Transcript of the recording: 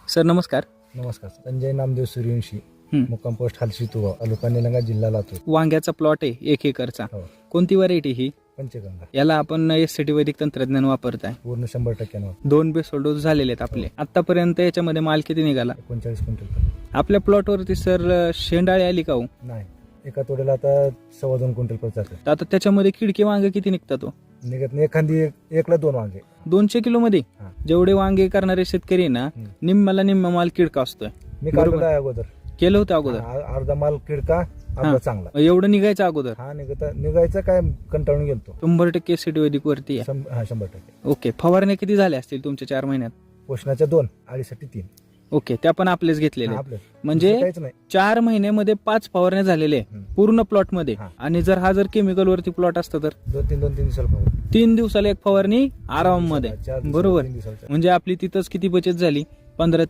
Sir नमस्कार. नमस्कार. संजय नामदेव सूर्यवंशी, मुक्काम पोस्ट हालशी तुगाव, तालुका निलंगा, जिल्हा लातूर. वांग्याचा प्लॉट आहे 1 एकरचा. हो. कोणती व्हरायटी ही? पंचगंगा. याला आपण एससीटी वैदिक तंत्रज्ञान वापरताय. पूर्ण 100% 2 बेसल डोस झालेले आहेत आपले. आतापर्यंत याच्यामध्ये माल किती निघाला 39 क्विंटल. आपल्या प्लॉटवरती? सर शेंडाळी आली का हो? नाही, एका तोड्याला आता 2.25 क्विंटल पर जाते. तर आता त्याच्यामध्ये किडके वांगे किती निघतात हो? निघत नाही, एखादी एकला 2 वांगे. 200 किलो मध्ये हा. जेवढे वांगे करणारे शेतकरी आहे ना, निम्म्याला निम्मा माल किडका असतोय. मी बरोबर. काढलेला आहे अगोदर. केलं होतं अगोदर? अर्धा माल किडका, अर्धा चांगला. एवढं निघायचं अगोदर? हा, निघायचं काय, कंटाळून गेलतो. 100% एससीटी वैदिक वरती आहे. 100%. ओके. फवारण्या किती झाल्या असतील तुमच्या 4 महिन्यात? पोषणाच्या 2, आळीसाठी 3. ओके. त्या पण आपलेच घेतलेले आहेत. आपलं म्हणजे काहीच नाही. 4 महिन्यामध्ये 5 फवारण्या झालेले पूर्ण प्लॉट मध्ये. हा. आणि जर केमिकल वरती प्लॉट असतं तर 2-3 दिवसाला फवारणी. 3 दिवसाला एक फवारणी आराम मध्ये. 4 दिवसाला, बरोबर. 3 दिवसाला. म्हणजे आपली तिथंच किती बचत झाली? 15 ते